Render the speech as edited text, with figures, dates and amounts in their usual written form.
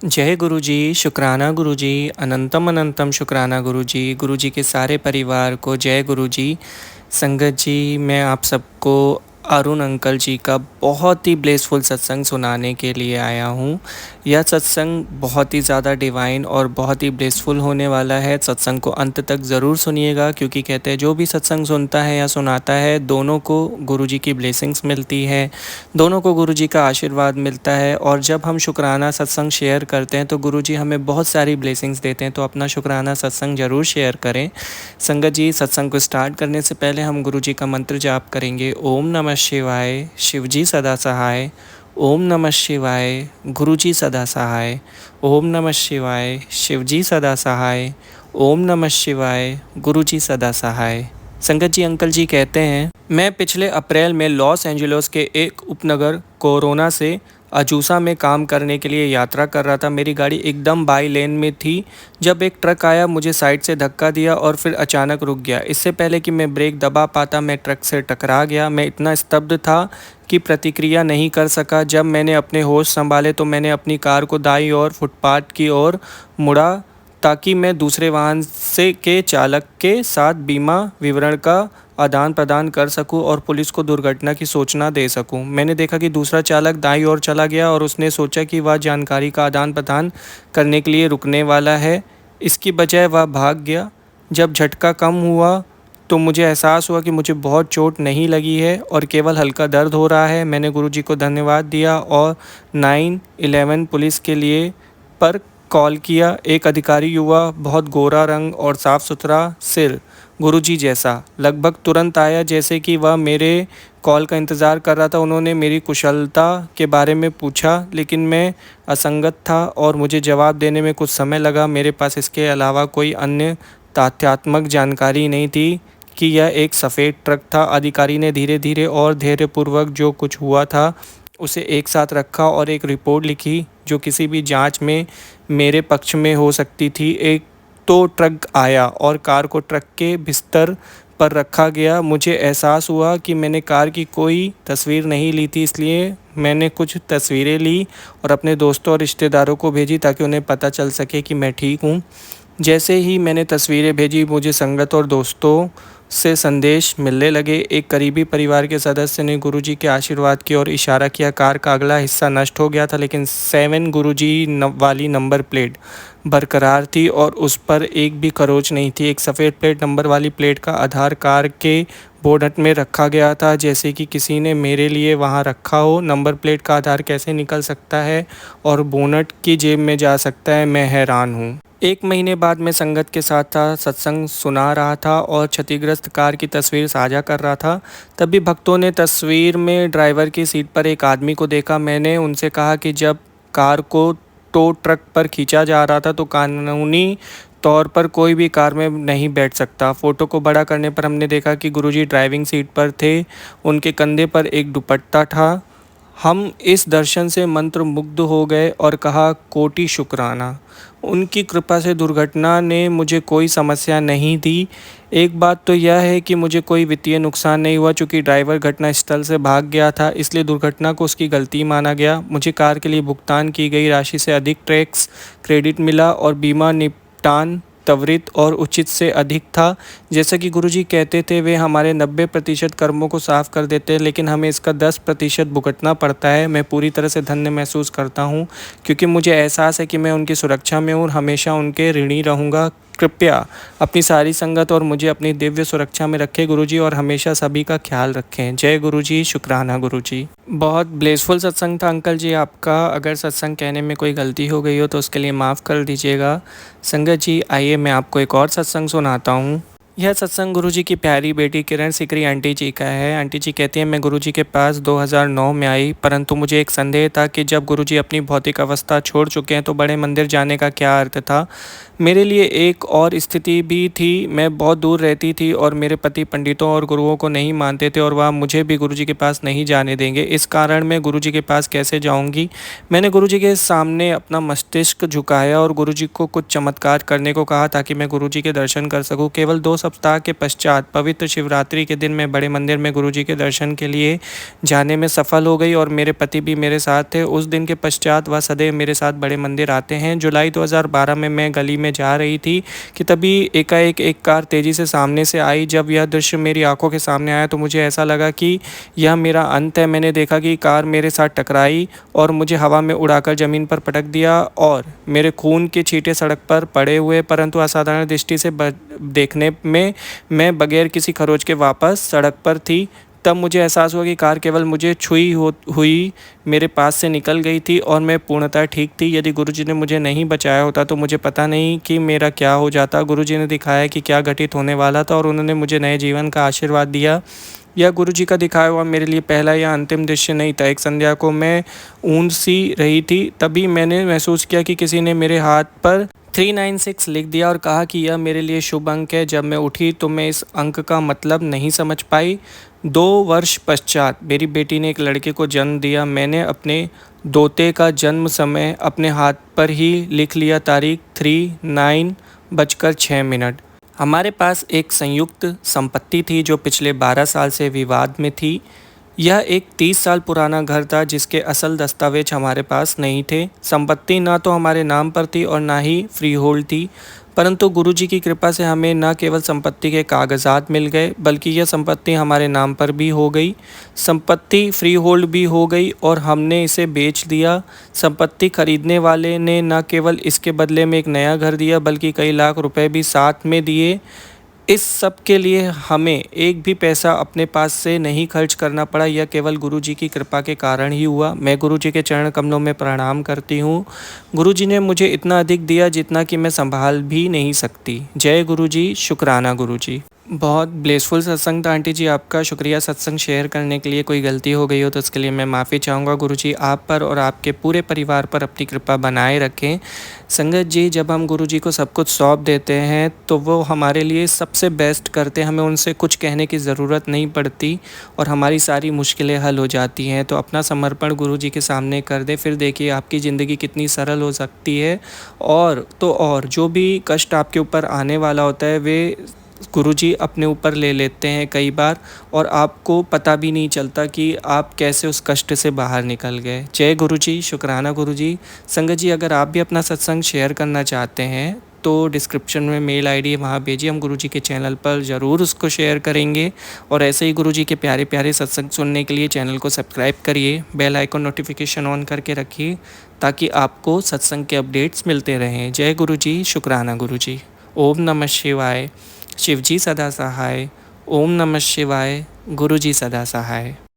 जय गुरु जी, शुक्राना गुरु जी, अनंतम अनंतम शुक्राना गुरु जी के सारे परिवार को जय गुरु जी। संगत जी, मैं आप सबको अरुण अंकल जी का बहुत ही ब्लेसफुल सत्संग सुनाने के लिए आया हूँ। यह सत्संग बहुत ही ज़्यादा डिवाइन और बहुत ही ब्लेसफुल होने वाला है। सत्संग को अंत तक ज़रूर सुनिएगा, क्योंकि कहते हैं जो भी सत्संग सुनता है या सुनाता है, दोनों को गुरु जी की ब्लेसिंग्स मिलती है, दोनों को गुरु जी का आशीर्वाद मिलता है। और जब हम शुक्राना सत्संग शेयर करते हैं तो गुरु जी हमें बहुत सारी ब्लेसिंग्स देते हैं। तो अपना शुक्राना सत्संग ज़रूर शेयर करें। संगत जी, सत्संग को स्टार्ट करने से पहले हम गुरु जी का मंत्र जाप करेंगे। ओम नमः शिवाय, शिवजी सदा सहाय। ओम नमः शिवाय, गुरु जी सदा सहाय। ओम नमः शिवाय, शिवजी सदा सहाय। ओम नमः शिवाय, गुरु जी सदा सहाय। संगत जी, अंकल जी कहते हैं, मैं पिछले अप्रैल में लॉस एंजलिस के एक उपनगर कोरोना से अजूसा में काम करने के लिए यात्रा कर रहा था। मेरी गाड़ी एकदम बाई लेन में थी जब एक ट्रक आया, मुझे साइड से धक्का दिया और फिर अचानक रुक गया। इससे पहले कि मैं ब्रेक दबा पाता, मैं ट्रक से टकरा गया। मैं इतना स्तब्ध था कि प्रतिक्रिया नहीं कर सका। जब मैंने अपने होश संभाले तो मैंने अपनी कार को दाईं ओर फुटपाथ की ओर मुड़ा, ताकि मैं दूसरे वाहन से के चालक के साथ बीमा विवरण का आदान प्रदान कर सकूं और पुलिस को दुर्घटना की सूचना दे सकूं। मैंने देखा कि दूसरा चालक दाईं ओर चला गया और उसने सोचा कि वह जानकारी का आदान प्रदान करने के लिए रुकने वाला है। इसकी बजाय वह भाग गया। जब झटका कम हुआ तो मुझे एहसास हुआ कि मुझे बहुत चोट नहीं लगी है और केवल हल्का दर्द हो रहा है। मैंने गुरुजी को धन्यवाद दिया और 911 पुलिस के लिए पर कॉल किया। एक अधिकारी युवा, बहुत गोरा रंग और साफ़ सुथरा सिर, गुरुजी जैसा, लगभग तुरंत आया, जैसे कि वह मेरे कॉल का इंतज़ार कर रहा था। उन्होंने मेरी कुशलता के बारे में पूछा, लेकिन मैं असंगत था और मुझे जवाब देने में कुछ समय लगा। मेरे पास इसके अलावा कोई अन्य तथ्यात्मक जानकारी नहीं थी कि यह एक सफ़ेद ट्रक था। अधिकारी ने धीरे धीरे और धैर्यपूर्वक जो कुछ हुआ था उसे एक साथ रखा और एक रिपोर्ट लिखी जो किसी भी जांच में मेरे पक्ष में हो सकती थी। एक तो ट्रक आया और कार को ट्रक के बिस्तर पर रखा गया। मुझे एहसास हुआ कि मैंने कार की कोई तस्वीर नहीं ली थी, इसलिए मैंने कुछ तस्वीरें ली और अपने दोस्तों और रिश्तेदारों को भेजी ताकि उन्हें पता चल सके कि मैं ठीक हूँ। जैसे ही मैंने तस्वीरें भेजी, मुझे संगत और दोस्तों से संदेश मिलने लगे। एक करीबी परिवार के सदस्य ने गुरुजी के आशीर्वाद की ओर इशारा किया। कार का अगला हिस्सा नष्ट हो गया था, लेकिन 7 गुरुजी वाली नंबर प्लेट बरकरार थी और उस पर एक भी खरोच नहीं थी। एक सफ़ेद प्लेट नंबर वाली प्लेट का आधार कार के बोनट में रखा गया था, जैसे कि किसी ने मेरे लिए वहां रखा हो। नंबर प्लेट का आधार कैसे निकल सकता है और बोनट की जेब में जा सकता है, मैं हैरान हूँ। 1 महीने बाद मैं संगत के साथ था, सत्संग सुना रहा था और क्षतिग्रस्त कार की तस्वीर साझा कर रहा था। तभी भक्तों ने तस्वीर में ड्राइवर की सीट पर एक आदमी को देखा। मैंने उनसे कहा कि जब कार को टो ट्रक पर खींचा जा रहा था तो कानूनी तौर पर कोई भी कार में नहीं बैठ सकता। फ़ोटो को बड़ा करने पर हमने देखा कि गुरुजी ड्राइविंग सीट पर थे। उनके कंधे पर एक दुपट्टा था। हम इस दर्शन से मंत्रमुग्ध हो गए और कहा, कोटि शुक्राना। उनकी कृपा से दुर्घटना ने मुझे कोई समस्या नहीं दी। एक बात तो यह है कि मुझे कोई वित्तीय नुकसान नहीं हुआ, चूँकि ड्राइवर घटनास्थल से भाग गया था, इसलिए दुर्घटना को उसकी गलती माना गया। मुझे कार के लिए भुगतान की गई राशि से अधिक टैक्स क्रेडिट मिला और बीमा निपटान त्वरित और उचित से अधिक था। जैसा कि गुरुजी कहते थे, वे हमारे 90% कर्मों को साफ कर देते हैं, लेकिन हमें इसका 10% भुगतना पड़ता है। मैं पूरी तरह से धन्य महसूस करता हूँ, क्योंकि मुझे एहसास है कि मैं उनकी सुरक्षा में हूँ और हमेशा उनके ऋणी रहूँगा। कृपया अपनी सारी संगत और मुझे अपनी दिव्य सुरक्षा में रखें गुरुजी, और हमेशा सभी का ख्याल रखें। जय गुरुजी, शुक्राना गुरुजी। बहुत ब्लेसफुल सत्संग था अंकल जी आपका। अगर सत्संग कहने में कोई गलती हो गई हो तो उसके लिए माफ़ कर दीजिएगा। संगत जी, आइए मैं आपको एक और सत्संग सुनाता हूँ। यह सत्संग गुरुजी की प्यारी बेटी किरण सिकरी आंटी जी का है। आंटी जी कहती हैं, मैं गुरुजी के पास 2009 में आई, परंतु मुझे एक संदेह था कि जब गुरुजी अपनी भौतिक अवस्था छोड़ चुके हैं तो बड़े मंदिर जाने का क्या अर्थ था। मेरे लिए एक और स्थिति भी थी। मैं बहुत दूर रहती थी और मेरे पति पंडितों और गुरुओं को नहीं मानते थे और वह मुझे भी गुरुजी के पास नहीं जाने देंगे। इस कारण मैं गुरुजी के पास कैसे जाऊंगी। मैंने गुरुजी के सामने अपना मस्तिष्क झुकाया और गुरुजी को कुछ चमत्कार करने को कहा ताकि मैं गुरुजी के दर्शन कर सकूं। केवल 2 सप्ताह के पश्चात पवित्र शिवरात्रि के दिन मैं बड़े मंदिर में गुरुजी के दर्शन के लिए जाने में सफल हो गई और मेरे पति भी मेरे साथ थे। उस दिन के पश्चात वह सदैव मेरे साथ बड़े मंदिर आते हैं। जुलाई 2012 में मैं गली में जा रही थी कि तभी एकाएक एक कार तेज़ी से सामने से आई। जब यह दृश्य मेरी आंखों के सामने आया तो मुझे ऐसा लगा कि यह मेरा अंत है। मैंने देखा कि कार मेरे साथ टकराई और मुझे हवा में उड़ाकर ज़मीन पर पटक दिया और मेरे खून के छींटे सड़क पर पड़े हुए। परंतु असाधारण दृष्टि से देखने में मैं बगैर किसी खरोच के वापस सड़क पर थी। तब मुझे एहसास हुआ कि कार केवल मुझे छुई हुई मेरे पास से निकल गई थी और मैं पूर्णतः ठीक थी। यदि गुरुजी ने मुझे नहीं बचाया होता तो मुझे पता नहीं कि मेरा क्या हो जाता। गुरुजी ने दिखाया कि क्या घटित होने वाला था और उन्होंने मुझे नए जीवन का आशीर्वाद दिया। यह गुरुजी का दिखाया हुआ मेरे लिए पहला या अंतिम दृश्य नहीं था। एक संध्या को मैं ऊँध सी रही थी, तभी मैंने महसूस किया कि किसी ने मेरे हाथ पर 396 लिख दिया और कहा कि यह मेरे लिए शुभ अंक है। जब मैं उठी तो मैं इस अंक का मतलब नहीं समझ पाई। 2 वर्ष पश्चात मेरी बेटी ने एक लड़के को जन्म दिया। मैंने अपने दोते का जन्म समय अपने हाथ पर ही लिख लिया, तारीख 3/9 हमारे पास एक संयुक्त संपत्ति थी जो पिछले 12 साल से विवाद में थी। यह एक 30 साल पुराना घर था जिसके असल दस्तावेज हमारे पास नहीं थे। संपत्ति ना तो हमारे नाम पर थी और ना ही फ्री होल्ड थी, परंतु गुरुजी की कृपा से हमें न केवल संपत्ति के कागजात मिल गए बल्कि यह संपत्ति हमारे नाम पर भी हो गई। संपत्ति फ्री होल्ड भी हो गई और हमने इसे बेच दिया। संपत्ति खरीदने वाले ने न केवल इसके बदले में एक नया घर दिया बल्कि कई लाख रुपए भी साथ में दिए। इस सब के लिए हमें एक भी पैसा अपने पास से नहीं खर्च करना पड़ा। यह केवल गुरुजी की कृपा के कारण ही हुआ। मैं गुरुजी के चरण कमलों में प्रणाम करती हूँ। गुरुजी ने मुझे इतना अधिक दिया जितना कि मैं संभाल भी नहीं सकती। जय गुरुजी, शुक्राना गुरुजी। बहुत ब्लेसफुल सत्संग था आंटी जी, आपका शुक्रिया सत्संग शेयर करने के लिए। कोई गलती हो गई हो तो उसके लिए मैं माफ़ी चाहूँगा। गुरुजी आप पर और आपके पूरे परिवार पर अपनी कृपा बनाए रखें। संगत जी, जब हम गुरुजी को सब कुछ सौंप देते हैं तो वो हमारे लिए सबसे बेस्ट करते हैं। हमें उनसे कुछ कहने की ज़रूरत नहीं पड़ती और हमारी सारी मुश्किलें हल हो जाती हैं। तो अपना समर्पण गुरुजी के सामने कर दे, फिर देखिए आपकी ज़िंदगी कितनी सरल हो सकती है। और जो भी कष्ट आपके ऊपर आने वाला होता है वे गुरुजी अपने ऊपर ले लेते हैं कई बार और आपको पता भी नहीं चलता कि आप कैसे उस कष्ट से बाहर निकल गए। जय गुरुजी, शुक्राना गुरुजी। संगत जी, अगर आप भी अपना सत्संग शेयर करना चाहते हैं तो डिस्क्रिप्शन में मेल आईडी है, वहाँ भेजिए। हम गुरुजी के चैनल पर ज़रूर उसको शेयर करेंगे। और ऐसे ही गुरुजी के प्यारे प्यारे सत्संग सुनने के लिए चैनल को सब्सक्राइब करिए, बेल आइकन नोटिफिकेशन ऑन करके रखिए ताकि आपको सत्संग के अपडेट्स मिलते रहें। जय गुरुजी, शुक्राना गुरुजी। ओम नमः शिवाय। शिवजी सदा सहाय। ओम नमः शिवाय। गुरुजी सदा सहाय।